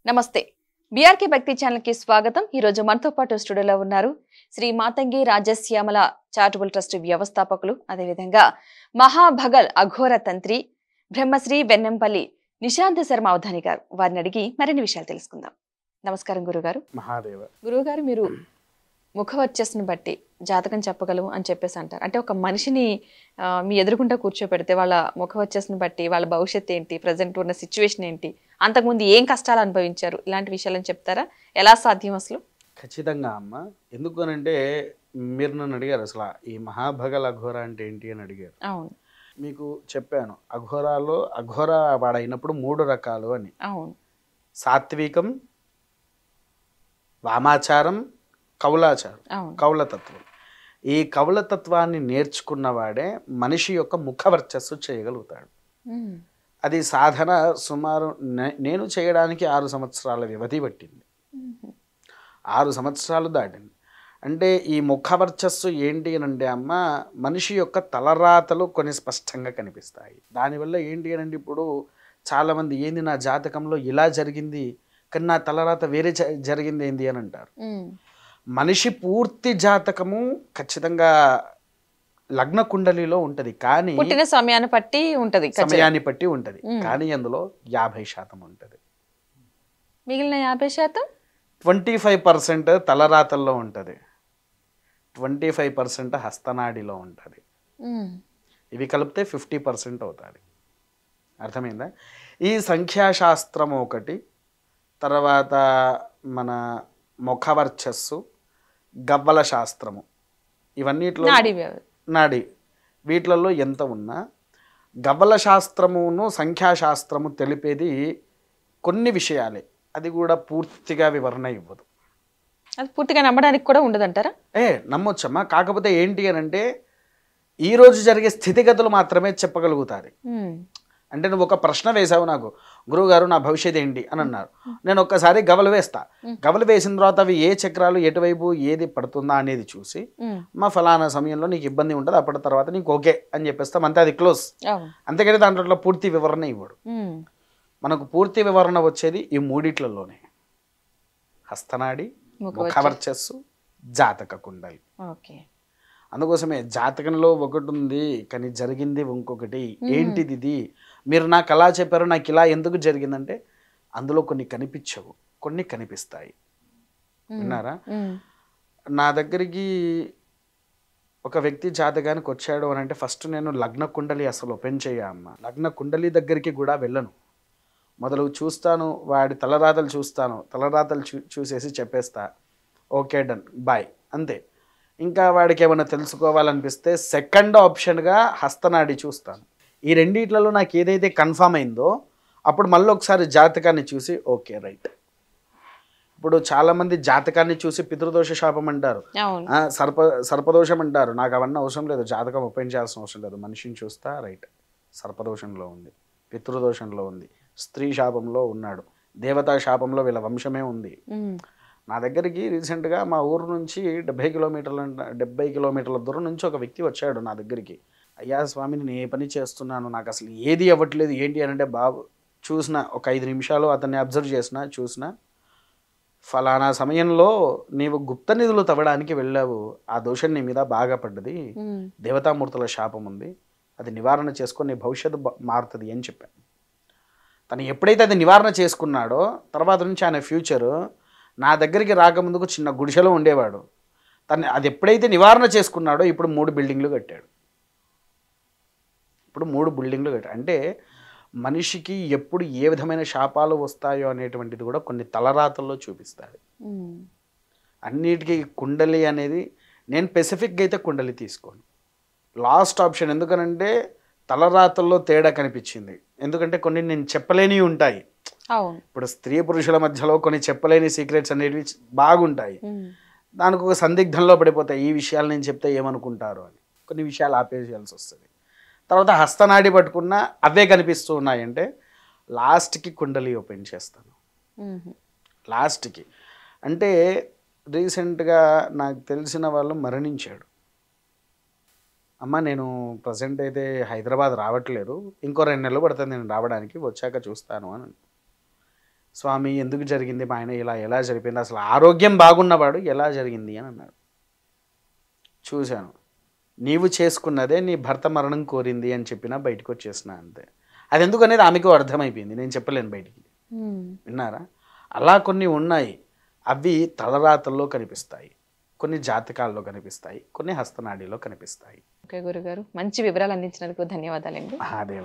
నమస్తే. బీఆర్కే భక్తి ఛానల్ కి స్వాగతం. ఈ రోజు మనతో పాటు స్టూడియోలో ఉన్నారు శ్రీ మాతంగి రాజశ్యామల చారిటబుల్ ట్రస్ట్ వ్యవస్థాపకులు, అదేవిధంగా మహాభగల్ అఘోర తంత్రి బ్రహ్మశ్రీ వెన్నెంపల్లి నిశాంత శర్మ అవధాని గారు. వారిని అడిగి మరిన్ని విషయాలు తెలుసుకుందాం. నమస్కారం గురుగారు. మహాదేవ. గురుగారు, మీరు ముఖవర్చస్సును బట్టి జాతకం చెప్పగలము అని చెప్పేసి అంటారు. అంటే ఒక మనిషిని మీ ఎదురుకుంటా కూర్చోపెడితే వాళ్ళ ముఖవర్చస్సును బట్టి వాళ్ళ భవిష్యత్తు ఏంటి, ప్రజెంట్ ఉన్న సిచ్యువేషన్ ఏంటి, అంతకుముందు ఏం కష్టాలు అనుభవించారు, ఇలాంటి విషయాలని చెప్తారా? ఎలా సాధ్యం అసలు? ఖచ్చితంగా అమ్మ. ఎందుకు అనంటే మీరు నన్ను అడిగారు అసలు ఈ మహాభగల్ అఘోర అంటే ఏంటి అని అడిగారు. అవును, మీకు చెప్పాను అఘోరాలో అఘోర వాడైనప్పుడు 3 రకాలు అని. అవును. సాత్వికం, వామాచారం, కౌలాచారం, కౌలతత్వం. ఈ కౌలతత్వాన్ని నేర్చుకున్నవాడే మనిషి యొక్క ముఖవర్చస్సు చేయగలుగుతాడు. అది సాధన సుమారు నేను చేయడానికి 6 సంవత్సరాల వ్యవధి పట్టింది. 6 సంవత్సరాలు దాటింది. అంటే ఈ ముఖవర్చస్సు ఏంటి అని అంటే అమ్మ, మనిషి యొక్క తలరాతలు కొన్ని స్పష్టంగా కనిపిస్తాయి. దానివల్ల ఏంటి అని అంటే ఇప్పుడు చాలామంది ఏంది నా జాతకంలో ఇలా జరిగింది కానీ నా తలరాత వేరే జరిగింది ఏంది అని అంటారు. మనిషి పూర్తి జాతకము ఖచ్చితంగా లగ్న కుండలిలో ఉంటది, కానీ పుట్టిన సమయాన్ని బట్టి ఉంటది, సమయాన్ని బట్టి ఉంటది. కానీ అందులో 50% ఉంటది. మిగిలిన 50% 25% తలరాతల్లో ఉంటది, 25% హస్తనాడిలో ఉంటది. ఇవి కలిపితే 50% అవుతుంది. అర్థమైందా? ఈ సంఖ్యాశాస్త్రం ఒకటి, తర్వాత మన ముఖవర్చస్సు, గవ్వల శాస్త్రము, ఇవన్నిట్లో నాడి వీటిలలో ఎంత ఉన్నా గవ్వల శాస్త్రమును సంఖ్యాశాస్త్రము తెలిపేది కొన్ని విషయాలే. అది కూడా పూర్తిగా వివరణ ఇవ్వదు. అది పూర్తిగా నమ్మడానికి కూడా ఉండదంటారా? నమ్మొచ్చమ్మా. కాకపోతే ఏంటి అని అంటే ఈరోజు జరిగే స్థితిగతులు మాత్రమే చెప్పగలుగుతారు. అంటే నువ్వు ఒక ప్రశ్న వేసావు నాకు, గురువుగారు నా భవిష్యత్ ఏంటి అని అన్నారు. నేను ఒక్కసారి గవలు వేస్తా. గవలు వేసిన తర్వాత అవి ఏ చక్రాలు ఎటువైపు ఏది పడుతుందా అనేది చూసి మా ఫలానా సమయంలో నీకు ఇబ్బంది ఉంటుంది, అప్పటి తర్వాత నీకు ఓకే అని చెప్పేస్తాం, అంతే, అది క్లోజ్. అంతేకాని దాంట్లో పూర్తి వివరణ ఇవ్వడు. మనకు పూర్తి వివరణ వచ్చేది ఈ 3ట్లలోనే: హస్తనాడి, ముఖవర్చస్సు, జాతక కుండలి. అందుకోసమే జాతకంలో ఒకటి ఉంది కానీ జరిగింది ఇంకొకటి. ఏంటిది ఇది? మీరు నాకు అలా చెప్పారు, నాకు ఇలా ఎందుకు జరిగిందంటే అందులో కొన్ని కనిపించవు, కొన్ని కనిపిస్తాయి. విన్నారా? నా దగ్గరికి ఒక వ్యక్తి జాతకానికి వచ్చాడు అని అంటే ఫస్ట్ నేను లగ్న కుండలి అసలు ఓపెన్ అమ్మ. లగ్న కుండలి దగ్గరికి కూడా వెళ్ళను. మొదలు చూస్తాను, వాడి తలరాతలు చూస్తాను, తలరాతలు చూసేసి చెప్పేస్తా, ఓకే డన్ బాయ్, అంతే. ఇంకా వాడికి ఏమైనా తెలుసుకోవాలనిపిస్తే సెకండ్ ఆప్షన్గా హస్తనాడి చూస్తాను. ఈ రెండిట్లలో నాకు ఏదైతే కన్ఫామ్ అయిందో అప్పుడు మళ్ళీ ఒకసారి జాతకాన్ని చూసి ఓకే రైట్. ఇప్పుడు చాలామంది జాతకాన్ని చూసి పితృదోష శాపం అంటారు, సర్పదోషం అంటారు. నాకు అవన్నీ అవసరం లేదు, జాతకం ఓపెన్ చేయాల్సిన అవసరం లేదు. మనిషిని చూస్తా, రైట్, సర్పదోషంలో ఉంది, పితృదోషంలో ఉంది, స్త్రీ శాపంలో ఉన్నాడు, దేవతా శాపంలో వీళ్ళ వంశమే ఉంది. నా దగ్గరికి రీసెంట్గా మా ఊరు నుంచి 70 కిలోమీటర్ల దూరం నుంచి ఒక వ్యక్తి వచ్చాడు నా దగ్గరికి. అయ్యా స్వామి, నేను ఏ పని చేస్తున్నాను, నాకు అసలు ఏది అవ్వట్లేదు, ఏంటి అని అంటే బాబు చూసిన ఒక 5 నిమిషాలు అతన్ని అబ్జర్వ్ చూసిన ఫలానా సమయంలో నీవు గుప్త నిధులు తవ్వడానికి వెళ్ళావు, ఆ దోషం నీ మీద బాగా పడ్డది, దేవతామూర్తుల శాపం ఉంది, అది నివారణ చేసుకొని నీ భవిష్యత్తు మారుతుంది అని చెప్పాను. తను ఎప్పుడైతే అది నివారణ చేసుకున్నాడో తర్వాత నుంచి ఆయన ఫ్యూచరు, నా దగ్గరికి రాకముందుకు చిన్న గుడిసెలో ఉండేవాడు, తను అది ఎప్పుడైతే నివారణ చేసుకున్నాడో ఇప్పుడు 3 బిల్డింగ్లు కట్టాడు. అంటే మనిషికి ఎప్పుడు ఏ విధమైన శాపాలు వస్తాయో అనేటువంటిది కూడా కొన్ని తలరాతల్లో చూపిస్తాడు. అన్నిటికీ కుండలి అనేది నేను స్పెసిఫిక్గా అయితే కుండలి తీసుకోను, లాస్ట్ ఆప్షన్. ఎందుకనంటే తలరాతల్లో తేడా కనిపించింది. ఎందుకంటే కొన్ని నేను చెప్పలేనివి ఉంటాయి. ఇప్పుడు స్త్రీ పురుషుల మధ్యలో కొన్ని చెప్పలేని సీక్రెట్స్ అనేవి బాగుంటాయి. దానికి ఒక సందిగ్ధంలో పడిపోతాయి, ఈ విషయాలు నేను చెప్తే ఏమనుకుంటారు అని కొన్ని విషయాలు ఆపేయాల్సి వస్తుంది. తర్వాత హస్తనాడి పట్టుకున్నా అవే కనిపిస్తూ ఉన్నాయంటే లాస్ట్కి కుండలి ఓపెన్ చేస్తాను. లాస్ట్కి అంటే రీసెంట్గా నాకు తెలిసిన వాళ్ళు మరణించాడు. అమ్మ నేను ప్రజెంట్ అయితే హైదరాబాద్ రావట్లేదు, ఇంకో 2 నెలలు పడుతుంది నేను రావడానికి, వచ్చాక చూస్తాను అని. స్వామి ఎందుకు జరిగింది మా ఆయన ఇలా ఎలా జరిపింది, అసలు ఆరోగ్యం బాగున్నవాడు ఎలా జరిగింది అని అన్నాడు. చూశాను, నీవు చేసుకున్నదే నీ భర్త మరణం కోరింది అని చెప్పినా బయటకు వచ్చేసిన అంతే. అది ఎందుకు అనేది ఆమెకు అర్థమైపోయింది, నేను చెప్పలేను బయటికి. విన్నారా? అలా కొన్ని ఉన్నాయి, అవి తలరాతల్లో కనిపిస్తాయి, కొన్ని జాతకాల్లో కనిపిస్తాయి, కొన్ని హస్తనాడిలో కనిపిస్తాయి. ఓకే గురుగారు, మంచి వివరాలు అందించినందుకు ధన్యవాదాలండి. అదే